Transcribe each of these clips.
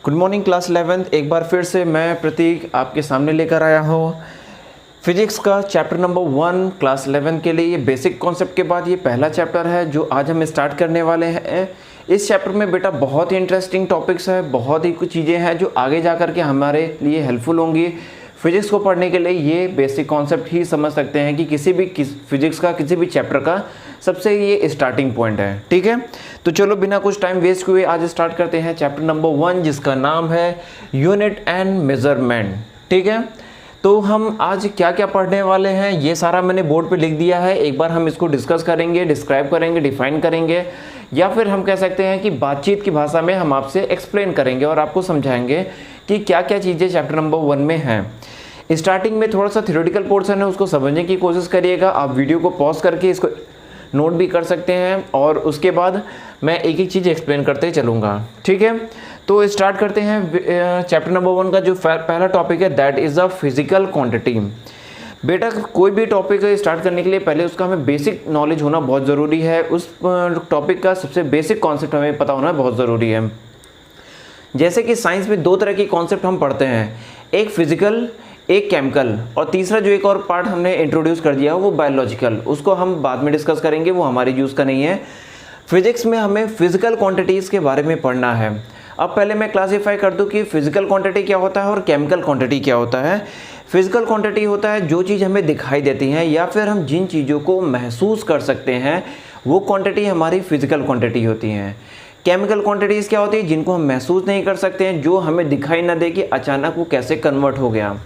Good morning class 11th। एक बार फिर से मैं प्रतीक आपके सामने लेकर आया हूँ फिजिक्स का चैप्टर नंबर 1 क्लास 11 के लिए। ये बेसिक कॉन्सेप्ट के बाद ये पहला चैप्टर है जो आज हम स्टार्ट करने वाले हैं। इस चैप्टर में बेटा बहुत ही इंटरेस्टिंग टॉपिक्स है, बहुत ही कुछ चीज़ें हैं जो आगे जा कर के हमारे लिए हेल्पफुल होंगी। फिजिक्स को पढ़ने के लिए ये बेसिक कॉन्सेप्ट ही समझ सकते हैं कि फिजिक्स का किसी भी चैप्टर का सबसे ये स्टार्टिंग पॉइंट है। ठीक है, तो चलो बिना कुछ टाइम वेस्ट हुए आज स्टार्ट करते हैं चैप्टर नंबर 1 जिसका नाम है यूनिट एंड मेजरमेंट। ठीक है, तो हम आज क्या क्या पढ़ने वाले हैं ये सारा मैंने बोर्ड पे लिख दिया है। एक बार हम इसको डिस्कस करेंगे, डिस्क्राइब करेंगे, डिफाइन करेंगे, या फिर हम कह सकते हैं कि बातचीत की भाषा में हम आपसे एक्सप्लेन करेंगे और आपको समझाएंगे कि क्या क्या चीज़ें चैप्टर नंबर 1 में हैं। स्टार्टिंग में थोड़ा सा थ्योरेटिकल पोर्शन है, उसको समझने की कोशिश करिएगा। आप वीडियो को पॉज करके इसको नोट भी कर सकते हैं और उसके बाद मैं एक एक चीज़ एक्सप्लेन करते चलूँगा। ठीक है, तो स्टार्ट करते हैं। चैप्टर नंबर 1 का जो पहला टॉपिक है that is a physical quantity. बेटा कोई भी टॉपिक स्टार्ट करने के लिए पहले उसका हमें बेसिक नॉलेज होना बहुत ज़रूरी है। उस टॉपिक का सबसे बेसिक कॉन्सेप्ट हमें पता होना बहुत ज़रूरी है। जैसे कि साइंस में दो तरह के कॉन्सेप्ट हम पढ़ते हैं, एक फिजिकल एक केमिकल, और तीसरा जो एक और पार्ट हमने इंट्रोड्यूस कर दिया वो बायोलॉजिकल। उसको हम बाद में डिस्कस करेंगे, वो हमारे यूज़ का नहीं है। फिजिक्स में हमें फिजिकल क्वांटिटीज़ के बारे में पढ़ना है। अब पहले मैं क्लासीफाई कर दूं कि फिजिकल क्वांटिटी क्या होता है और केमिकल क्वांटिटी क्या होता है। फिजिकल क्वांटिटी होता है जो चीज़ हमें दिखाई देती हैं या फिर हम जिन चीज़ों को महसूस कर सकते हैं वो क्वांटिटी हमारी फिजिकल क्वांटिटी होती हैं। केमिकल क्वांटिटीज़ क्या होती है, जिनको हम महसूस नहीं कर सकते हैं, जो हमें दिखाई ना दे कि अचानक वो कैसे कन्वर्ट हो गया।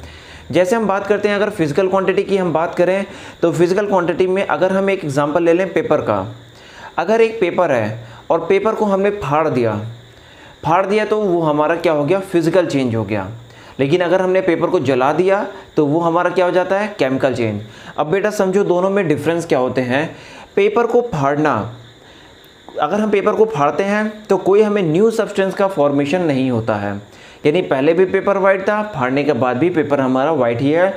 जैसे हम बात करते हैं, अगर फिजिकल क्वांटिटी की हम बात करें तो फिजिकल क्वांटिटी में अगर हम एक एग्जांपल ले लें पेपर का। अगर एक पेपर है और पेपर को हमने फाड़ दिया तो वो हमारा क्या हो गया, फिजिकल चेंज हो गया। लेकिन अगर हमने पेपर को जला दिया तो वो हमारा क्या हो जाता है, केमिकल चेंज। अब बेटा समझो दोनों में डिफरेंस क्या होते हैं। पेपर को फाड़ना, अगर हम पेपर को फाड़ते हैं तो कोई हमें न्यू सब्सटेंस का फॉर्मेशन नहीं होता है, यानी पहले भी पेपर वाइट था, फाड़ने के बाद भी पेपर हमारा वाइट ही है,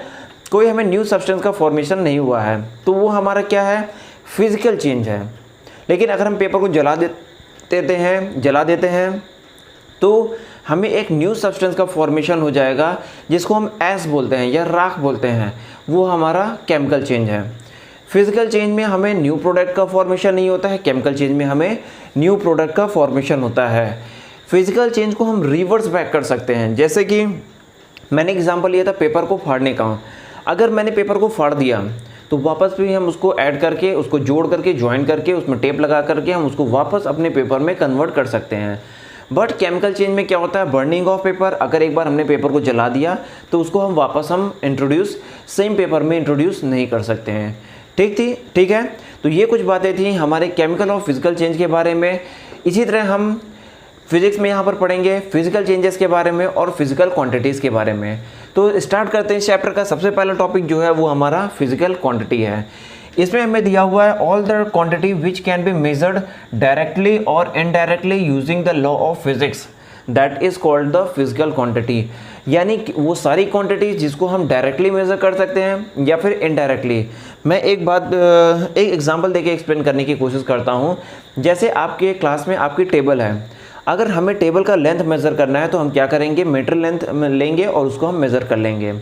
कोई हमें न्यू सब्सटेंस का फॉर्मेशन नहीं हुआ है, तो वो हमारा क्या है, फिजिकल चेंज है। लेकिन अगर हम पेपर को जला देते हैं तो हमें एक न्यू सब्सटेंस का फॉर्मेशन हो जाएगा जिसको हम ऐश बोलते हैं या राख बोलते हैं, वो हमारा केमिकल चेंज है। फिजिकल चेंज में हमें न्यू प्रोडक्ट का फॉर्मेशन नहीं होता है, केमिकल चेंज में हमें न्यू प्रोडक्ट का फॉर्मेशन होता है। फिजिकल चेंज को हम रिवर्स बैक कर सकते हैं। जैसे कि मैंने एग्जांपल लिया था पेपर को फाड़ने का। अगर मैंने पेपर को फाड़ दिया तो वापस भी हम उसको ऐड करके, उसको जोड़ करके, ज्वाइन करके, उसमें टेप लगा करके हम उसको वापस अपने पेपर में कन्वर्ट कर सकते हैं। बट केमिकल चेंज में क्या होता है, बर्निंग ऑफ पेपर। अगर एक बार हमने पेपर को जला दिया तो उसको हम वापस सेम पेपर में इंट्रोड्यूस नहीं कर सकते हैं। ठीक है, तो ये कुछ बातें थी हमारे केमिकल और फिजिकल चेंज के बारे में। इसी तरह हम फिजिक्स में यहाँ पर पढ़ेंगे फिजिकल चेंजेस के बारे में और फिजिकल क्वांटिटीज़ के बारे में। तो स्टार्ट करते हैं। इस चैप्टर का सबसे पहला टॉपिक जो है वो हमारा फिजिकल क्वांटिटी है। इसमें हमें दिया हुआ है all the quantity which can be measured directly और indirectly using the law of physics that is called the physical quantity. यानी वो सारी क्वांटिटी जिसको हम डायरेक्टली मेज़र कर सकते हैं या फिर इनडायरेक्टली। मैं एक एग्जांपल देके एक्सप्लेन करने की कोशिश करता हूँ। जैसे आपके क्लास में आपकी टेबल है, अगर हमें टेबल का लेंथ मेज़र करना है तो हम क्या करेंगे, मीटर लेंथ लेंगे और उसको हम मेज़र कर लेंगे।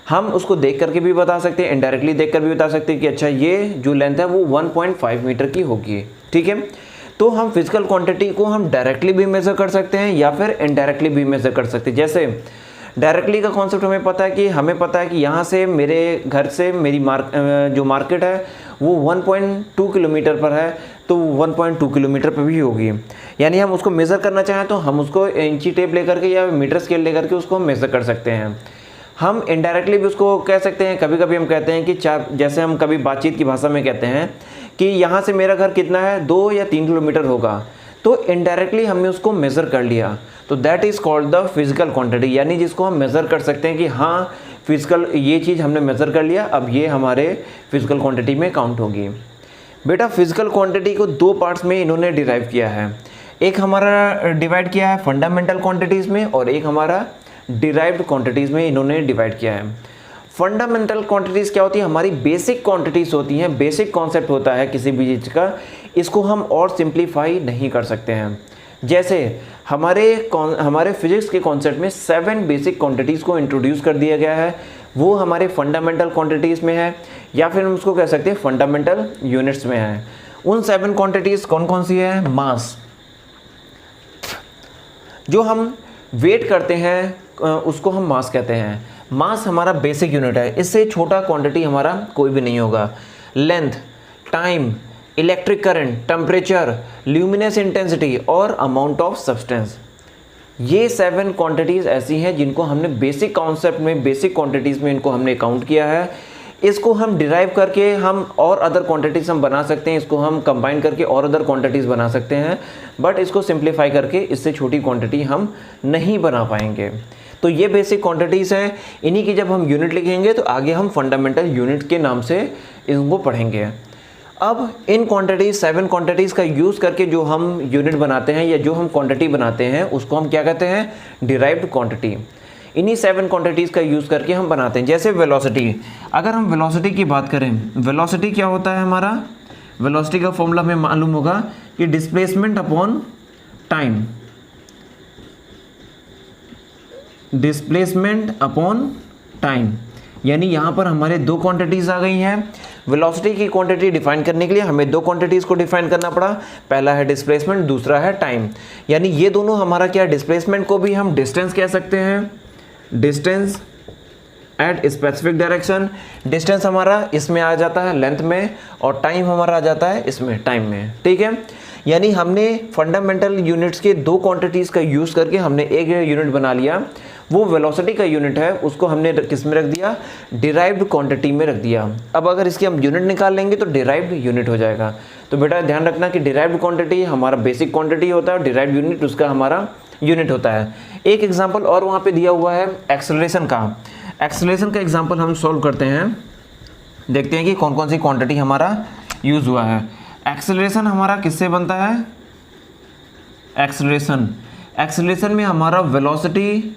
हम उसको देख करके भी बता सकते हैं, इनडायरेक्टली देख कर भी बता सकते हैं कि अच्छा ये जो लेंथ है वो 1.5 मीटर की होगी। ठीक है, तो हम फिजिकल क्वांटिटी को हम डायरेक्टली भी मेज़र कर सकते हैं या फिर इनडायरेक्टली भी मेज़र कर सकते हैं। जैसे डायरेक्टली का कॉन्सेप्ट हमें पता है कि यहाँ से मेरे घर से मेरी जो मार्केट है वो 1.2 किलोमीटर पर है, तो 1.2 किलोमीटर पर भी होगी। यानी हम उसको मेज़र करना चाहें तो हम उसको इंची टेप लेकर के या मीटर स्केल लेकर के उसको मेज़र कर सकते हैं। हम इनडायरेक्टली भी उसको कह सकते हैं। कभी कभी हम कहते हैं कि जैसे हम कभी बातचीत की भाषा में कहते हैं कि यहाँ से मेरा घर कितना है, 2 या 3 किलोमीटर होगा, तो इनडायरेक्टली हमने उसको मेज़र कर लिया, तो that is called the physical quantity. यानी जिसको हम मेज़र कर सकते हैं कि हाँ फिजिकल ये चीज़ हमने मेज़र कर लिया, अब ये हमारे फिजिकल क्वांटिटी में काउंट होगी। बेटा फिजिकल क्वांटिटी को 2 पार्ट्स में इन्होंने डिराइव किया है। एक हमारा डिवाइड किया है फंडामेंटल क्वांटिटीज़ में और एक हमारा डिराइव्ड क्वांटिटीज़ में इन्होंने डिवाइड किया है। फंडामेंटल क्वांटिटीज़ क्या होती है, हमारी बेसिक क्वांटिटीज़ होती हैं, बेसिक कॉन्सेप्ट होता है किसी भी चीज़ का, इसको हम और सिंप्लीफाई नहीं कर सकते हैं। जैसे हमारे फिजिक्स के कॉन्सेप्ट में 7 बेसिक क्वांटिटीज़ को इंट्रोड्यूस कर दिया गया है, वो हमारे फंडामेंटल क्वांटिटीज़ में है, या फिर हम उसको कह सकते हैं फंडामेंटल यूनिट्स में है। उन 7 क्वांटिटीज़ कौन कौन सी है? मास, जो हम वेट करते हैं उसको हम मास कहते हैं। मास हमारा बेसिक यूनिट है, इससे छोटा क्वांटिटी हमारा कोई भी नहीं होगा। Length, time, electric current, temperature, luminous intensity और अमाउंट ऑफ सब्सटेंस, ये 7 क्वांटिटीज़ ऐसी हैं जिनको हमने बेसिक कॉन्सेप्ट में, बेसिक क्वांटिटीज़ में इनको हमने काउंट किया है। इसको हम डिराइव करके हम और अदर क्वांटिटीज़ हम बना सकते हैं, इसको हम कंबाइन करके और अदर क्वांटिटीज़ बना सकते हैं, बट इसको सिंप्लीफाई करके इससे छोटी क्वांटिटी हम नहीं बना पाएंगे। तो ये बेसिक क्वांटिटीज़ हैं, इन्हीं की जब हम यूनिट लिखेंगे तो आगे हम फंडामेंटल यूनिट के नाम से इनको पढ़ेंगे। अब इन क्वांटिटीज़ 7 क्वांटिटीज़ का यूज़ करके जो हम यूनिट बनाते हैं या जो हम क्वांटिटी बनाते हैं उसको हम क्या कहते हैं? Derived quantity. इन्हीं 7 क्वांटिटीज़ का यूज़ करके हम बनाते हैं। जैसे वेलोसिटी, अगर हम वेलोसिटी की बात करें, वेलोसिटी क्या होता है हमारा? वेलोसिटी का फॉर्मूला हमें मालूम होगा कि displacement upon time, displacement upon time, यानी यहाँ पर हमारे 2 क्वांटिटीज़ आ गई हैं। वेलोसिटी की क्वांटिटी डिफाइन करने के लिए हमें 2 क्वांटिटीज़ को डिफाइन करना पड़ा, पहला है डिस्प्लेसमेंट, दूसरा है टाइम। यानी ये दोनों हमारा क्या, डिस्प्लेसमेंट को भी हम डिस्टेंस कह सकते हैं, distance at specific direction, distance हमारा इसमें आ जाता है लेंथ में, और टाइम हमारा आ जाता है इसमें टाइम में, ठीक है। यानी हमने फंडामेंटल यूनिट्स के 2 क्वांटिटीज़ का यूज़ करके हमने एक यूनिट बना लिया, वो वेलोसिटी का यूनिट है, उसको हमने किस में रख दिया? डिराइव्ड क्वांटिटी में रख दिया। अब अगर इसकी हम यूनिट निकाल लेंगे तो डिराइव्ड यूनिट हो जाएगा। तो बेटा ध्यान रखना कि डिराइव्ड क्वांटिटी हमारा बेसिक क्वांटिटी होता है, डिराइव्ड यूनिट उसका हमारा यूनिट होता है। एक एग्जांपल और वहाँ पे दिया हुआ है एक्सेलरेशन का। एक्सेलरेशन का एग्जांपल हम सॉल्व करते हैं, देखते हैं कि कौन कौन सी क्वांटिटी हमारा यूज़ हुआ है। एक्सेलरेशन हमारा किससे बनता है? एक्सेलरेशन में हमारा वेलोसिटी,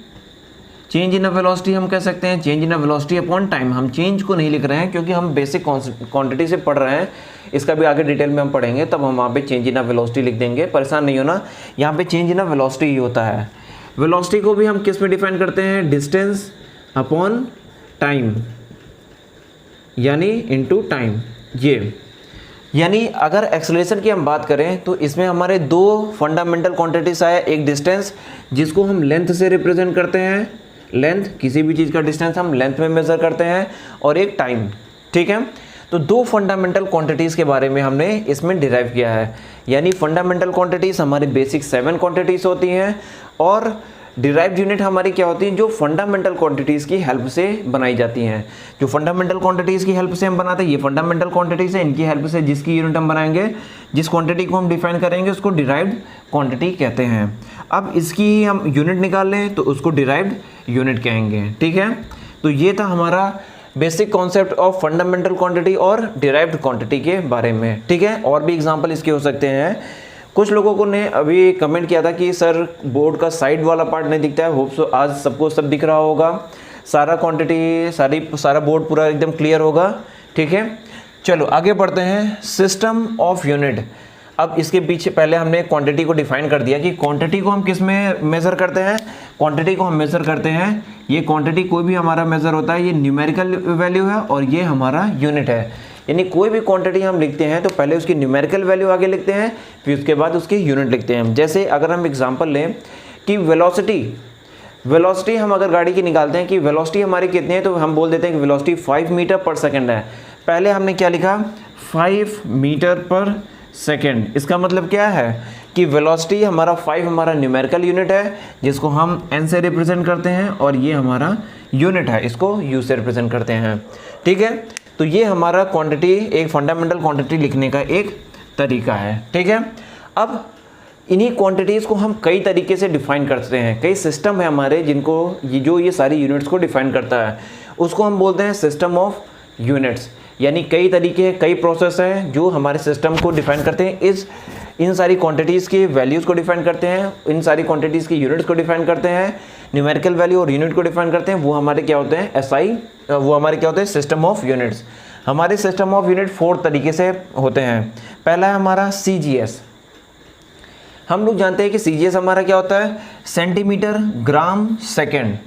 चेंज इन वेलोसिटी हम कह सकते हैं, change in velocity upon time. हम चेंज को नहीं लिख रहे हैं क्योंकि हम बेसिक क्वांटिटी से पढ़ रहे हैं, इसका भी आगे डिटेल में हम पढ़ेंगे, तब हम वहाँ पे चेंज इन वेलोसिटी लिख देंगे, परेशान नहीं होना। यहाँ पे चेंज इन वेलोसिटी ही होता है। वेलोसिटी को भी हम किस में डिफाइन करते हैं? डिस्टेंस अपॉन टाइम, यानी इनटू टाइम। ये यानी अगर एक्सेलरेशन की हम बात करें तो इसमें हमारे 2 फंडामेंटल क्वांटिटीज आया, एक डिस्टेंस जिसको हम लेंथ से रिप्रेजेंट करते हैं, लेंथ किसी भी चीज़ का डिस्टेंस हम लेंथ में मेज़र करते हैं, और एक टाइम, ठीक है। तो 2 फंडामेंटल क्वांटिटीज़ के बारे में हमने इसमें डिराइव किया है। यानी फंडामेंटल क्वांटिटीज़ हमारी बेसिक 7 क्वांटिटीज़ होती हैं, और डिराइव्ड यूनिट हमारी क्या होती है? जो फंडामेंटल क्वांटिटीज़ की हेल्प से बनाई जाती हैं। जो फंडामेंटल क्वांटिटीज़ की हेल्प से हम बनाते हैं, ये फंडामेंटल क्वांटिटीज़ है, इनकी हेल्प से जिसकी यूनिट हम बनाएंगे, जिस क्वांटिटी को हम डिफाइन करेंगे उसको डिराइव्ड क्वांटिटी कहते हैं। अब इसकी हम यूनिट निकाल लें तो उसको डिराइव्ड यूनिट कहेंगे, ठीक है। तो ये था हमारा basic concept of fundamental quantity और डिराइव्ड क्वांटिटी के बारे में, ठीक है। और भी एग्जांपल इसके हो सकते हैं। कुछ लोगों को ने अभी कमेंट किया था कि सर बोर्ड का साइड वाला पार्ट नहीं दिखता है, होप सो आज सबको सब दिख रहा होगा, सारा क्वांटिटी सारा बोर्ड पूरा एकदम क्लियर होगा, ठीक है। चलो आगे बढ़ते हैं। System of unit. अब इसके पीछे पहले हमने क्वांटिटी को डिफाइन कर दिया कि क्वांटिटी को हम किस में मेज़र करते हैं। क्वांटिटी को हम मेज़र करते हैं, ये क्वांटिटी कोई भी हमारा मेज़र होता है, ये न्यूमेरिकल वैल्यू है और ये हमारा यूनिट है। यानी कोई भी क्वांटिटी हम लिखते हैं तो पहले उसकी न्यूमेरिकल वैल्यू आगे लिखते हैं, फिर उसके बाद उसकी यूनिट लिखते हैं। जैसे अगर हम एग्जांपल लें कि वेलोसिटी हम अगर गाड़ी की निकालते हैं कि वेलोसिटी हमारी कितनी है, तो हम बोल देते हैं कि वेलोसिटी 5 मीटर पर सेकेंड है। पहले हमने क्या लिखा? 5 मीटर पर सेकेंड। इसका मतलब क्या है कि वेलोसिटी हमारा 5 हमारा न्यूमेरिकल यूनिट है, जिसको हम n से रिप्रेजेंट करते हैं, और ये हमारा यूनिट है, इसको u से रिप्रेजेंट करते हैं, ठीक है। तो ये हमारा क्वांटिटी, एक फंडामेंटल क्वांटिटी लिखने का एक तरीका है, ठीक है। अब इन्हीं क्वांटिटीज़ को हम कई तरीके से डिफाइन करते हैं, कई सिस्टम है हमारे जिनको ये सारी यूनिट्स को डिफाइन करता है, उसको हम बोलते हैं सिस्टम ऑफ यूनिट्स। यानी कई तरीके, कई प्रोसेस हैं जो हमारे सिस्टम को डिफाइन करते हैं, इन सारी क्वांटिटीज़ की वैल्यूज़ को डिफाइन करते हैं, इन सारी क्वांटिटीज़ की यूनिट्स को डिफाइन करते हैं, न्यूमेरिकल वैल्यू और यूनिट को डिफाइन करते हैं। वो हमारे क्या होते हैं? वो हमारे क्या होते हैं? System of units. हमारे सिस्टम ऑफ यूनिट 4 तरीके से होते हैं। पहला है हमारा CGS। हम लोग जानते हैं कि CGS हमारा क्या होता है, सेंटीमीटर ग्राम सेकेंड,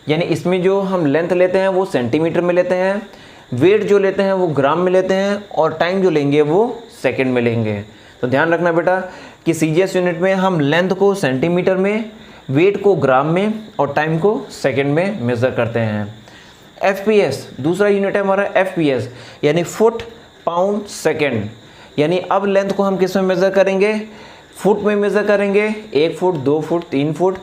यानी इसमें जो हम लेंथ लेते हैं वो सेंटीमीटर में लेते हैं, वेट जो लेते हैं वो ग्राम में लेते हैं, और टाइम जो लेंगे वो सेकंड में लेंगे। तो ध्यान रखना बेटा कि CGS यूनिट में हम लेंथ को सेंटीमीटर में, वेट को ग्राम में और टाइम को सेकंड में मेज़र करते हैं। FPS दूसरा यूनिट है हमारा FPS, यानी फुट पाउंड सेकंड, यानी अब लेंथ को हम किस में मेज़र करेंगे, फुट में मेज़र करेंगे, 1 फुट 2 फुट 3 फुट।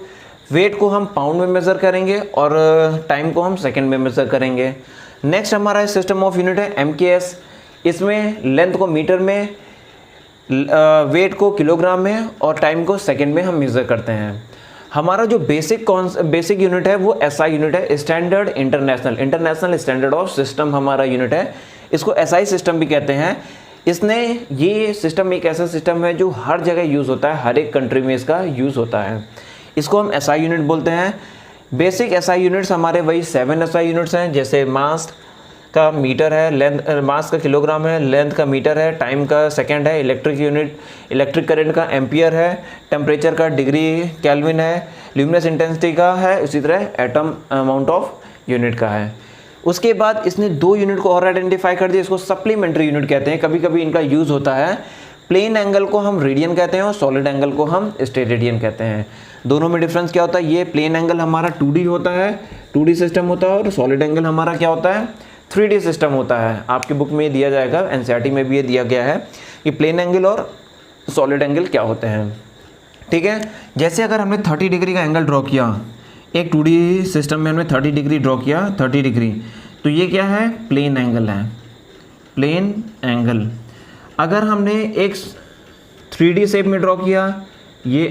वेट को हम पाउंड में मेज़र करेंगे और टाइम को हम सेकंड में मेज़र करेंगे। नेक्स्ट हमारा सिस्टम ऑफ यूनिट है MKS, इसमें लेंथ को मीटर में, वेट को किलोग्राम में और टाइम को सेकंड में हम मेज़र करते हैं। हमारा जो बेसिक यूनिट है वो SI यूनिट है, standard international standard of system हमारा यूनिट है, इसको SI सिस्टम भी कहते हैं। ये सिस्टम एक ऐसा सिस्टम है जो हर जगह यूज़ होता है, हर एक कंट्री में इसका यूज़ होता है, इसको हम SI यूनिट बोलते हैं। बेसिक SI यूनिट्स हमारे वही 7 SI यूनिट्स हैं, जैसे मास का मीटर है, लेंथ मास का किलोग्राम है, लेंथ का मीटर है, टाइम का सेकंड है, इलेक्ट्रिक करंट का एम्पियर है, टेम्परेचर का डिग्री केल्विन है, ल्यूमिनस इंटेंसिटी का है, इसी तरह एटम अमाउंट ऑफ यूनिट का है। उसके बाद इसने 2 यूनिट को और आइडेंटिफाई कर दिया, इसको सप्लीमेंट्री यूनिट कहते हैं। कभी कभी इनका यूज़ होता है, प्लेन एंगल को हम रेडियन कहते हैं और सॉलिड एंगल को हम स्टेरेडियन कहते हैं। दोनों में डिफरेंस क्या होता है, ये प्लेन एंगल हमारा 2D होता है, 2D सिस्टम होता है, और सॉलिड एंगल हमारा क्या होता है, 3D सिस्टम होता है। आपकी बुक में ये दिया जाएगा, NCERT में भी ये दिया गया है कि प्लेन एंगल और सॉलिड एंगल क्या होते हैं। ठीक है, जैसे अगर हमने 30 डिग्री का एंगल ड्रॉ किया, एक 2D सिस्टम में हमने 30 डिग्री ड्रॉ किया, 30 डिग्री, तो ये क्या है, प्लेन एंगल है, प्लेन एंगल। अगर हमने एक 3D शेप में ड्रॉ किया, ये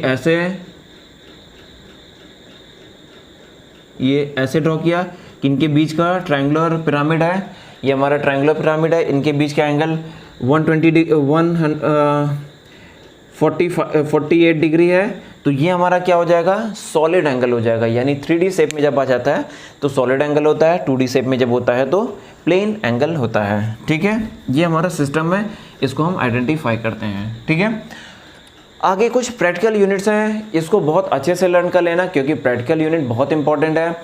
ऐसे ड्रॉ किया कि इनके बीच का ट्रायंगुलर पिरामिड है, ये हमारा ट्रायंगुलर पिरामिड है, इनके बीच का एंगल 48 डिग्री है, तो ये हमारा क्या हो जाएगा, सॉलिड एंगल हो जाएगा। यानी 3D शेप में जब आ जाता है तो सॉलिड एंगल होता है, 2D शेप में जब होता है तो प्लेन एंगल होता है। ठीक है, ये हमारा सिस्टम है, इसको हम आइडेंटिफाई करते हैं। ठीक है, आगे कुछ प्रैक्टिकल यूनिट्स हैं, इसको बहुत अच्छे से लर्न कर लेना क्योंकि प्रैक्टिकल यूनिट बहुत इंपॉर्टेंट है।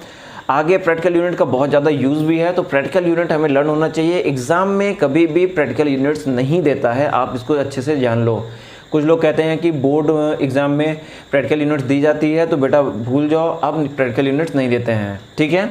आगे प्रैक्टिकल यूनिट का बहुत ज़्यादा यूज़ भी है, तो प्रैक्टिकल यूनिट हमें लर्न होना चाहिए। एग्ज़ाम में कभी भी प्रैक्टिकल यूनिट्स नहीं देता है, आप इसको अच्छे से जान लो। कुछ लोग कहते हैं कि बोर्ड एग्ज़ाम में प्रैक्टिकल यूनिट्स दी जाती है, तो बेटा भूल जाओ, अब प्रैक्टिकल यूनिट्स नहीं देते हैं। ठीक है,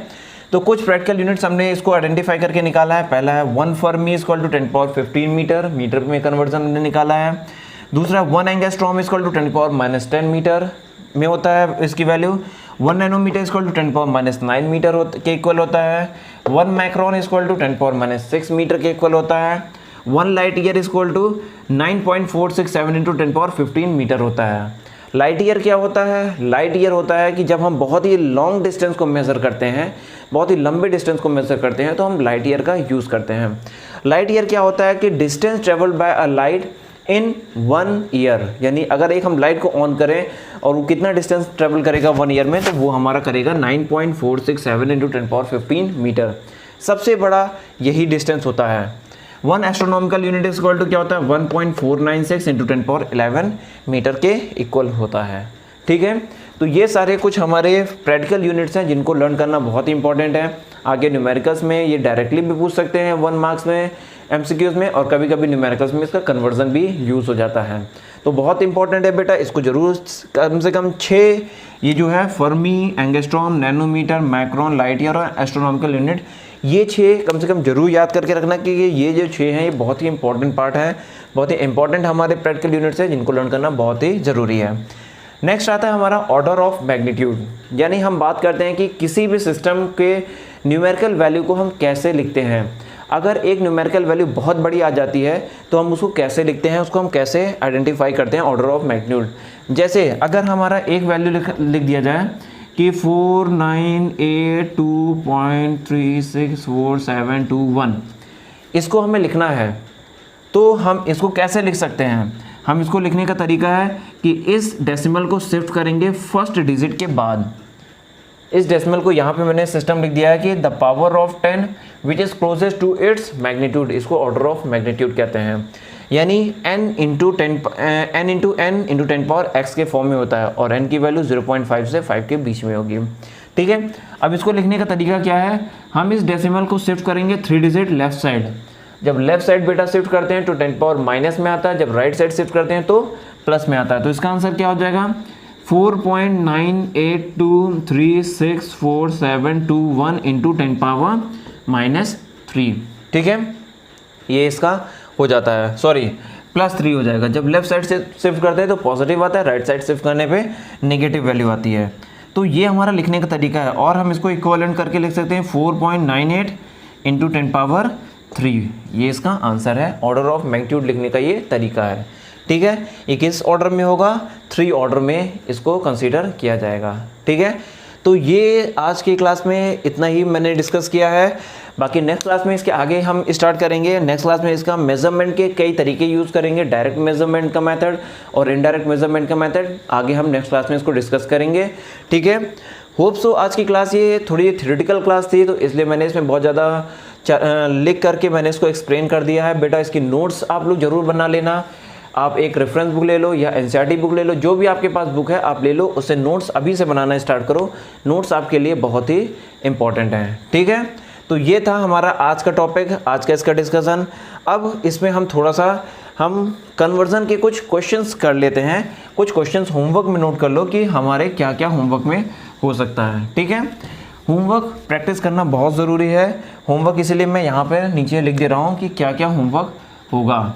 तो कुछ प्रैक्टिकल यूनिट्स हमने इसको आइडेंटिफाई करके निकाला है। पहला है 1 fermi equal to 10⁻15 metre, metre में कन्वर्जन हमने निकाला है। दूसरा 1 एंगस्ट्रॉम इक्वल टू 10⁻10 मीटर में होता है इसकी value. 1 nanometre equal to 10⁻9 metre के इक्वल होता है। 1 माइक्रोन इक्वल टू 10⁻6 मीटर के इक्वल होता है। 1 light year equal to 9.467 into 10⁻15 metre होता है। लाइट ईयर क्या होता है, लाइट ईयर होता है कि जब हम बहुत ही लॉन्ग डिस्टेंस को मेज़र करते हैं, बहुत ही लंबे डिस्टेंस को मेज़र करते हैं, तो हम लाइट ईयर का यूज़ करते हैं। लाइट ईयर क्या होता है कि distance travelled by a light in 1 year, यानी अगर एक हम लाइट को ऑन करें और वो कितना डिस्टेंस ट्रेवल करेगा 1 ईयर में, तो वो हमारा करेगा 9.467 इंटू 10⁻15 मीटर। सबसे बड़ा यही डिस्टेंस होता है। 1 एस्ट्रोनॉमिकल यूनिट इक्वल टू क्या होता है, 1.496 इंटू 10⁻11 मीटर के इक्वल होता है। ठीक है, तो ये सारे कुछ हमारे प्रैक्टिकल यूनिट्स हैं जिनको लर्न करना बहुत ही इंपॉर्टेंट है। आगे न्यूमेरिकल्स में ये डायरेक्टली भी पूछ सकते हैं 1 मार्क्स में, MCQs में, और कभी कभी न्यूमेरिकल्स में इसका कन्वर्जन भी यूज़ हो जाता है। तो बहुत इंपॉर्टेंट है बेटा, इसको जरूर कम से कम 6 ये जो है fermi, angstrom, nanometre, micron, light year और एस्ट्रोनॉमिकल यूनिट, ये 6 कम से कम जरूर याद करके रखना कि ये जो 6 हैं ये बहुत ही इंपॉर्टेंट पार्ट है, बहुत ही इंपॉर्टेंट हमारे प्रैक्टिकल यूनिट्स हैं जिनको लर्न करना बहुत ही ज़रूरी है। नेक्स्ट आता है हमारा ऑर्डर ऑफ मैग्नीट्यूड, यानी हम बात करते हैं कि किसी भी सिस्टम के न्यूमेरिकल वैल्यू को हम कैसे लिखते हैं। अगर एक न्यूमेरिकल वैल्यू बहुत बड़ी आ जाती है तो हम उसको कैसे लिखते हैं, उसको हम कैसे आइडेंटिफाई करते हैं, ऑर्डर ऑफ मैग्नीट्यूड। जैसे अगर हमारा एक वैल्यू लिख दिया जाए कि 4982.364721, इसको हमें लिखना है, तो हम इसको कैसे लिख सकते हैं। हम इसको लिखने का तरीका है कि इस डेसिमल को शिफ्ट करेंगे फर्स्ट डिजिट के बाद। इस डेसिमल को यहाँ पे मैंने सिस्टम लिख दिया है कि the power of 10 which is closest to its magnitude, इसको ऑर्डर ऑफ मैग्नीट्यूड कहते हैं। यानी n into ten power x के फॉर्म में होता है और n की वैल्यू 0.5 से 5 के बीच में होगी। ठीक है, अब इसको लिखने का तरीका क्या है, हम इस डेसिमल को शिफ्ट करेंगे 3 डिजिट लेफ्ट साइड। जब लेफ्ट साइड बेटा शिफ्ट करते हैं तो 10 पावर माइनस में आता है, जब राइट साइड शिफ्ट करते हैं तो प्लस में आता है। तो इसका आंसर क्या हो जाएगा 4.98236471 इंटू 10 पावर -3। ठीक है, ये इसका हो जाता है, सॉरी +3 हो जाएगा। जब लेफ्ट साइड से शिफ्ट करते हैं तो पॉजिटिव आता है, राइट साइड शिफ्ट करने पे नेगेटिव वैल्यू आती है। तो ये हमारा लिखने का तरीका है और हम इसको इक्विवेलेंट करके लिख सकते हैं 4.98 इंटू 10 पावर 3। ये इसका आंसर है। ऑर्डर ऑफ मैग्नीट्यूड लिखने का ये तरीका है। ठीक है, ये किस ऑर्डर में होगा, 3 ऑर्डर में इसको कंसीडर किया जाएगा। ठीक है, तो ये आज की क्लास में इतना ही मैंने डिस्कस किया है। बाकी नेक्स्ट क्लास में इसके आगे हम स्टार्ट करेंगे। नेक्स्ट क्लास में इसका मेजरमेंट के कई तरीके यूज़ करेंगे, डायरेक्ट मेजरमेंट का मेथड और इनडायरेक्ट मेजरमेंट का मेथड आगे हम नेक्स्ट क्लास में इसको डिस्कस करेंगे। ठीक है, होप सो आज की क्लास ये थोड़ी थ्योरेटिकल क्लास थी तो इसलिए मैंने इसमें बहुत ज़्यादा लिख करके मैंने इसको एक्सप्लेन कर दिया है। बेटा इसकी नोट्स आप लोग ज़रूर बना लेना। आप एक रेफरेंस बुक ले लो या एनसीईआरटी बुक ले लो, जो भी आपके पास बुक है आप ले लो, उससे नोट्स अभी से बनाना स्टार्ट करो। नोट्स आपके लिए बहुत ही इंपॉर्टेंट हैं। ठीक है, तो ये था हमारा आज का टॉपिक, आज का इसका डिस्कशन। अब इसमें हम थोड़ा सा हम कन्वर्जन के कुछ क्वेश्चंस कर लेते हैं। कुछ क्वेश्चंस होमवर्क में नोट कर लो कि हमारे क्या क्या होमवर्क में हो सकता है। ठीक है, होमवर्क प्रैक्टिस करना बहुत ज़रूरी है। होमवर्क इसीलिए मैं यहाँ पर नीचे लिख दे रहा हूँ कि क्या क्या होमवर्क होगा।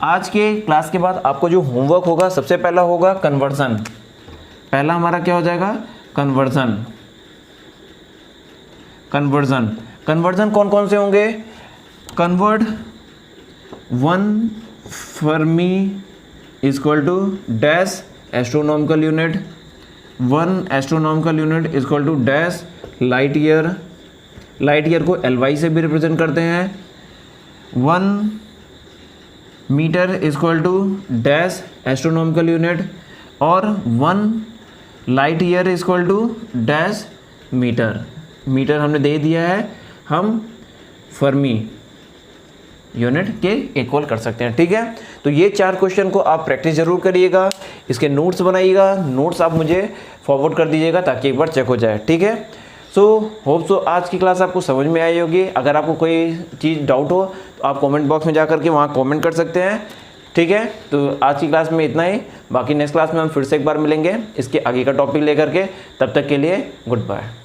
आज के क्लास के बाद आपको जो होमवर्क होगा सबसे पहला होगा कन्वर्जन। पहला हमारा क्या हो जाएगा, कन्वर्जन। कन्वर्जन कन्वर्जन कौन कौन से होंगे, convert 1 fermi equal to dash astronomical unit, 1 astronomical unit equal to dash light year. Light year को LY से भी रिप्रेजेंट करते हैं। 1 metre equal to dash astronomical unit और 1 light year equal to dash metre. Metre हमने दे दिया है, हम फर्मी यूनिट के इक्वल कर सकते हैं। ठीक है, तो ये 4 क्वेश्चन को आप प्रैक्टिस जरूर करिएगा, इसके नोट्स बनाइएगा। नोट्स आप मुझे फॉरवर्ड कर दीजिएगा ताकि एक बार चेक हो जाए। ठीक है, सो होप सो आज की क्लास आपको समझ में आई होगी। अगर आपको कोई चीज़ डाउट हो तो आप कमेंट बॉक्स में जा करके वहाँ कमेंट कर सकते हैं। ठीक है, तो आज की क्लास में इतना ही। बाकी नेक्स्ट क्लास में हम फिर से एक बार मिलेंगे इसके आगे का टॉपिक लेकर के। तब तक के लिए गुड बाय।